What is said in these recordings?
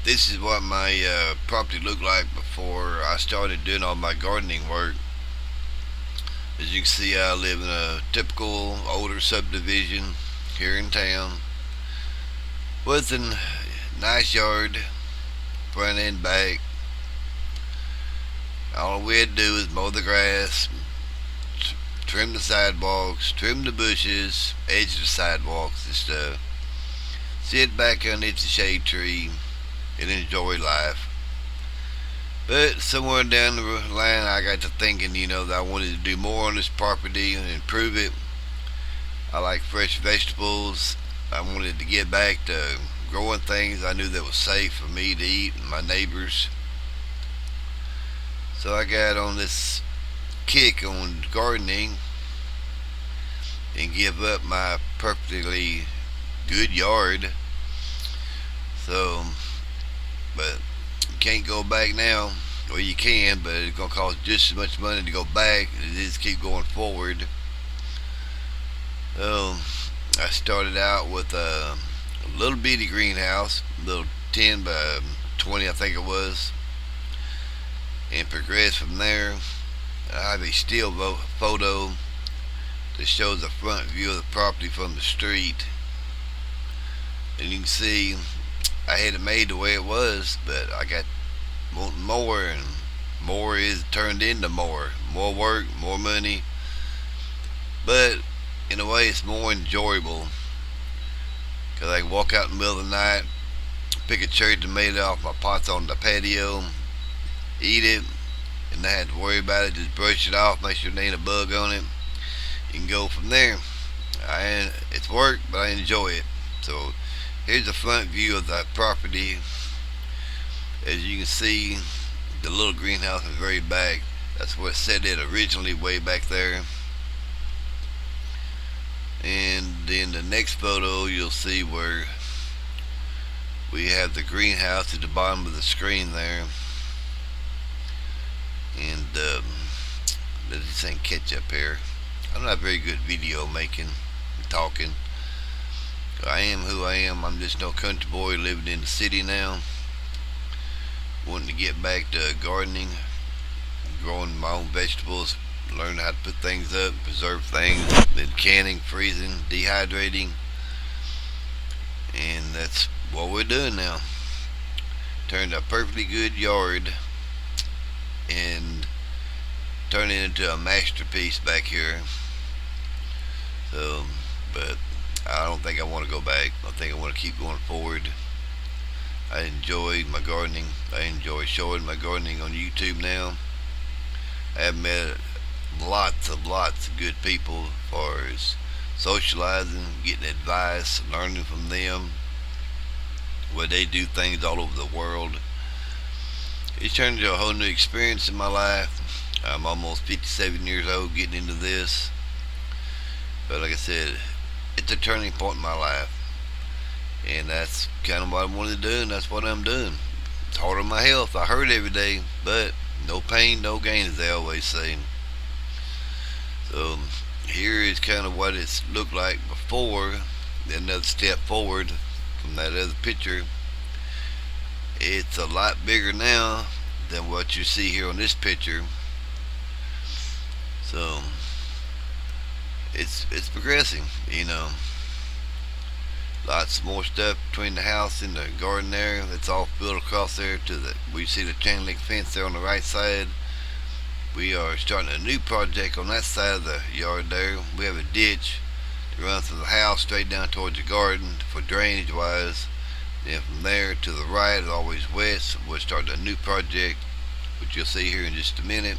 This is what my property looked like before I started doing all my gardening work. As you can see, I live in a typical older subdivision here in town with a nice yard, front and back. All we had to do is mow the grass, trim the sidewalks, trim the bushes, edge the sidewalks and stuff. Sit back underneath the shade tree and enjoy life. But somewhere down the line, I got to thinking, that I wanted to do more on this property and improve it. I like fresh vegetables. I wanted to get back to growing things I knew that was safe for me to eat and my neighbors. So I got on this kick on gardening and give up my perfectly good yard. So, but you can't go back now. Well, you can, but it's gonna cost just as much money to go back as it is to keep going forward. So, I started out with a little bitty greenhouse, a little 10 by 20, I think it was, and progressed from there. I have a still photo that shows the front view of the property from the street, and you can see I had it made the way it was, but I got wanting more, and more is turned into more work, more money, but in a way it's more enjoyable because I can walk out in the middle of the night, pick a cherry tomato off my pots on the patio, eat it, and not have to worry about it. Just brush it off, make sure there ain't a bug on it. You can go from there. It's work, but I enjoy it. So here's the front view of the property. As you can see, the little greenhouse is very back. That's what set it originally, way back there. And then the next photo, you'll see where we have the greenhouse at the bottom of the screen there. And let this thing catch up here. I'm not very good video making and talking. I am who I am. I'm just no country boy living in the city now. Wanting to get back to gardening, growing my own vegetables, learn how to put things up, preserve things, then canning, freezing, dehydrating, and that's what we're doing now. Turned a perfectly good yard and turned it into a masterpiece back here. So, but I don't think I want to go back. I think I want to keep going forward. I enjoy my gardening. I enjoy showing my gardening on YouTube now. I have met lots of good people as far as socializing, getting advice, learning from them, where they do things all over the world. It's turned into a whole new experience in my life. I'm almost 57 years old getting into this. But like I said, it's a turning point in my life. And that's kind of what I wanted to do, and that's what I'm doing. It's hard on my health. I hurt every day, but no pain, no gain, as they always say. So here is kind of what it's looked like before. Then another step forward from that other picture. It's a lot bigger now than what you see here on this picture. So it's progressing, Lots more stuff between the house and the garden there. That's all built across there to the. We see the chain link fence there on the right side. We are starting a new project on that side of the yard there. We have a ditch that runs from the house straight down towards the garden for drainage wise. Then from there to the right is always west. So we're starting a new project, which you'll see here in just a minute.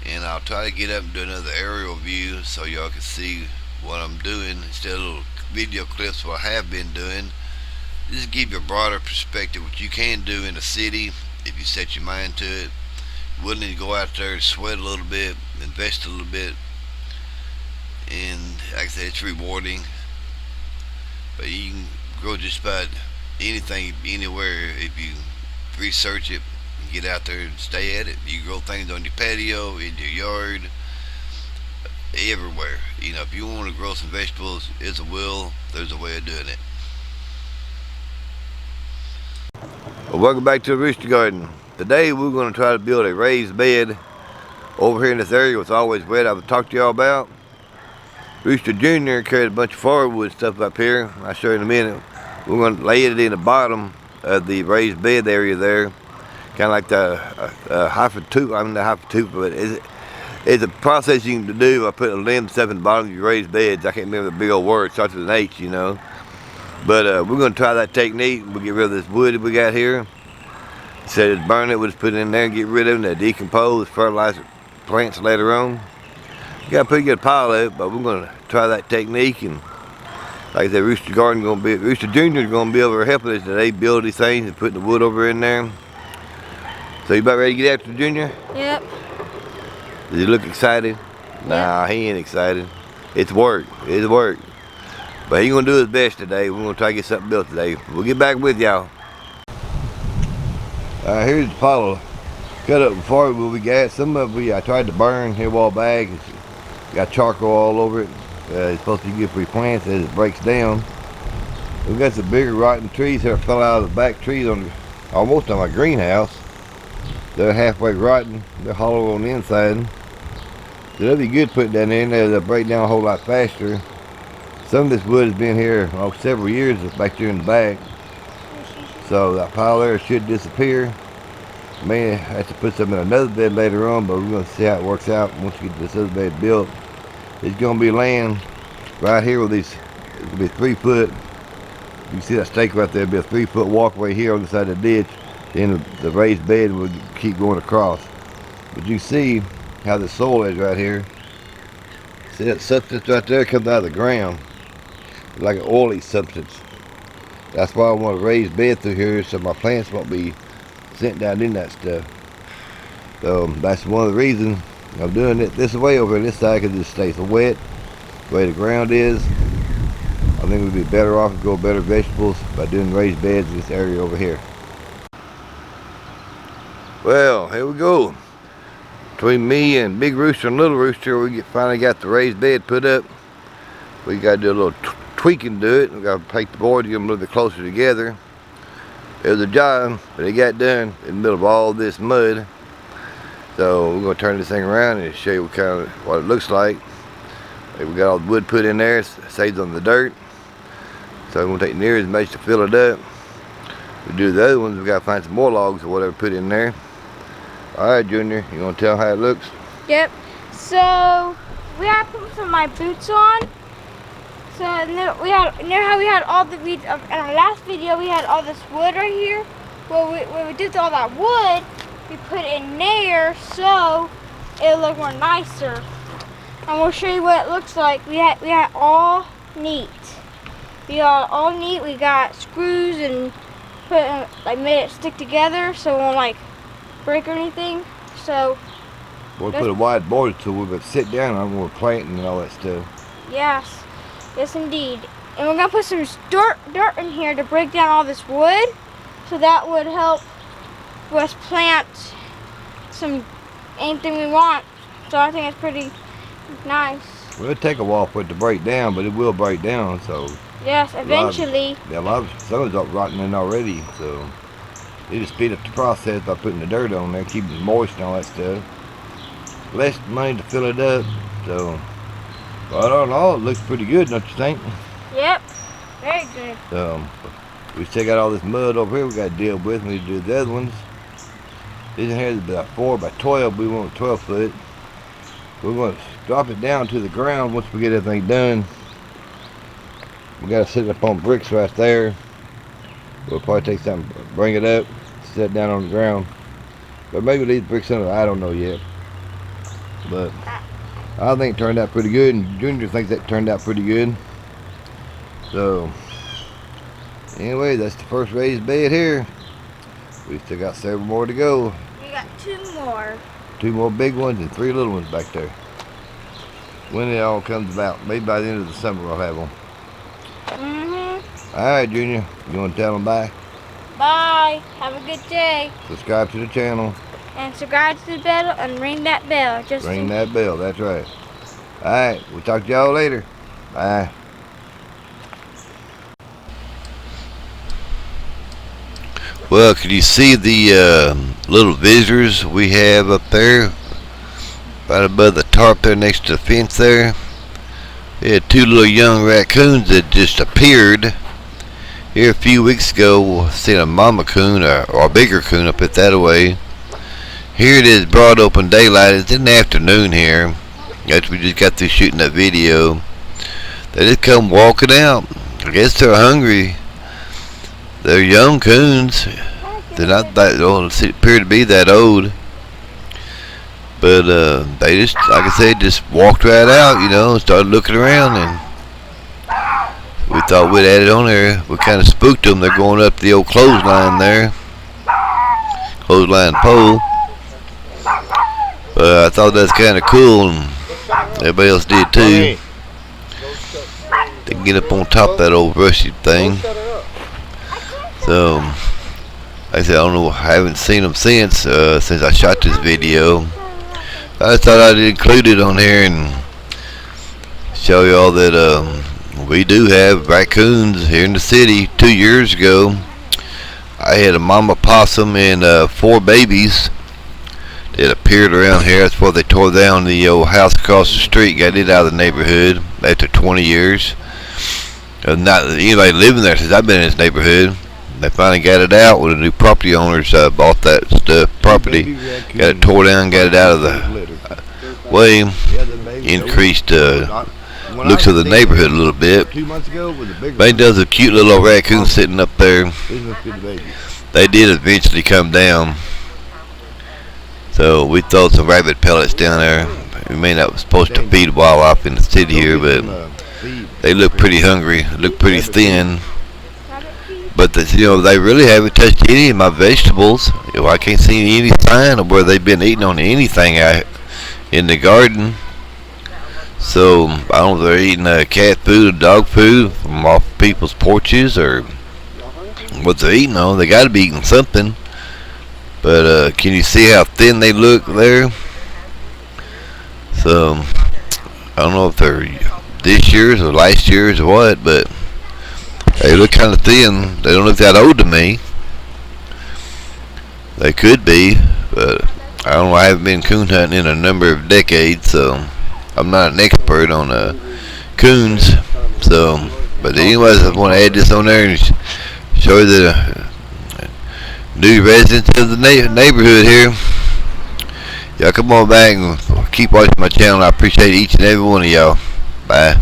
And I'll try to get up and do another aerial view so y'all can see what I'm doing instead of little video clips what I have been doing. Just give you a broader perspective what you can do in a city if you set your mind to it. Willing to go out there, sweat a little bit, invest a little bit, and like I said, it's rewarding. But you can grow just about anything anywhere if you research it and get out there and stay at it. You grow things on your patio, in your yard, everywhere. If you want to grow some vegetables, it's a will. There's a way of doing it. Welcome back to the rooster garden. Today we're going to try to build a raised bed over here in this area. It's always wet. I've talked to y'all about. Rooster Jr. carried a bunch of firewood stuff up here. I'll show you in a minute. We're going to lay it in the bottom of the raised bed area there, kind of like the but it's a process you can do by putting limb stuff in the bottom of your raised beds. I can't remember the big old word. It starts with an H, you know. But we're going to try that technique. We'll get rid of this wood that we got here. Instead of burn it, we'll just put it in there and get rid of it. They'll decompose, fertilize plants later on. We got a pretty good pile of it, but we're going to try that technique. And like I said, Rooster Jr. is going to be over helping us today, build these things and putting the wood over in there. So you about ready to get after Junior? Yep. Does he look excited? Yep. Nah, he ain't excited. It's work. It's work. But he's going to do his best today. We're going to try to get something built today. We'll get back with y'all. Here's the pile of cut up before we got. Some of it I tried to burn here a while back. It's got charcoal all over it. It's supposed to be good for your plants as it breaks down. We got some bigger rotten trees here fell out of the back trees almost on my greenhouse. They're halfway rotten. They're hollow on the inside. So that'd be good putting that in there. They'll break down a whole lot faster. Some of this wood has been here several years back there in the back. So that pile there should disappear. May have to put some in another bed later on, but we're going to see how it works out once we get this other bed built. It's going to be laying right here with these. It'll be 3 foot. You can see that stake right there. It'll be a 3 foot walkway here on the side of the ditch. Then the raised bed will keep going across. But you see how the soil is right here. See that substance right there comes out of the ground. Like an oily substance. That's why I want to raise bed through here so my plants won't be sent down in that stuff. So that's one of the reasons I'm doing it this way over on this side, because it stays so wet the way the ground is. I think we'd be better off to grow better vegetables by doing raised beds in this area over here. Well, here we go. Between me and Big Rooster and Little Rooster, we finally got the raised bed put up. We got to do a little tweaking to it. We got to take the board to get them a little bit closer together. It was a job, but it got done in the middle of all this mud. So we're going to turn this thing around and show you what it looks like. We got all the wood put in there, it saves on the dirt. So we're going to take nearest measure to fill it up. We do the other ones, we got to find some more logs or whatever put in there. Alright, Junior, you want to tell how it looks? Yep. So we have to put some of my boots on. So and then you know how we had all the weeds in our last video, we had all this wood right here. Well, when we did all that wood, we put it in there so it'll look more nicer. And we'll show you what it looks like. We had all neat. We got all neat. We got screws and made it stick together so it won't like break or anything. So we'll put a wide border so we would sit down on when we're planting and all that stuff. Yes. Yes, indeed. And we're going to put some dirt in here to break down all this wood. So that would help us plant anything we want. So I think it's pretty nice. Well, it'll take a while for it to break down, but it will break down. So yes, eventually. Some of it's up rotting in already. So they just speed up the process by putting the dirt on there, keeping it moist and all that stuff. Less money to fill it up. So but all in all, it looks pretty good, don't you think? Yep, very good. We still got all this mud over here we got to deal with when we do the other ones. This here is about 4 by 12. We want 12 foot. We're going to drop it down to the ground once we get everything done. We got to set it up on bricks right there. We'll probably take something, bring it up, set it down on the ground. But maybe leave the bricks under. I don't know yet. But I think it turned out pretty good, and Junior thinks that turned out pretty good. So, anyway, that's the first raised bed here. We still got several more to go. We got 2 more. 2 more big ones and 3 little ones back there. When it all comes about, maybe by the end of the summer we'll have them. Alright, Junior, you want to tell them bye? Bye. Have a good day. Subscribe to the channel. And subscribe to the bell and ring that bell. Ring that bell, that's right. Alright, we'll talk to y'all later. Bye. Well, can you see the little visitors we have up there, right above the tarp there next to the fence there? We had two little young raccoons that just appeared here a few weeks ago. Seen a mama coon or a bigger coon up at that way. Here it is, broad open daylight. It's in the afternoon here. After we just got through shooting that video, they just come walking out. I guess they're hungry. They're young coons. They're not that old. Appear to be that old. But they just, like I said, just walked right out, and started looking around, and we thought we'd add it on there. We kind of spooked them. They're going up the old clothesline there, clothesline pole. But I thought that's kind of cool, and everybody else did too. They can get up on top of that old rushy thing. So, like I said, I don't know. I haven't seen them since I shot this video. I just thought I'd include it on here and show y'all that we do have raccoons here in the city. 2 years ago, I had a mama possum and 4 babies that appeared around here. That's why they tore down the old house across the street, got it out of the neighborhood after 20 years. Not anybody living there since I've been in this neighborhood. They finally got it out when the new property owners bought that property. Got it tore down, got it out of the way, increased looks of the neighborhood a little bit. But there's a cute little raccoon sitting up there. They did eventually come down. So we throw some rabbit pellets down there. We may not be supposed to feed wildlife in the city here, but they look pretty hungry, look pretty thin. But they really haven't touched any of my vegetables. I can't see any sign of where they've been eating on anything out in the garden. So I don't know if they're eating cat food or dog food from off people's porches or what they're eating on. They got to be eating something. But can you see how thin they look there? So I don't know if they're this year's or last year's or what, but they look kind of thin. They don't look that old to me. They could be, but I don't know. I haven't been coon hunting in a number of decades, so I'm not an expert on coons. So, but anyways, I want to add this on there and show the new residents of the neighborhood here. Y'all come on back and keep watching my channel. I appreciate each and every one of y'all. Bye.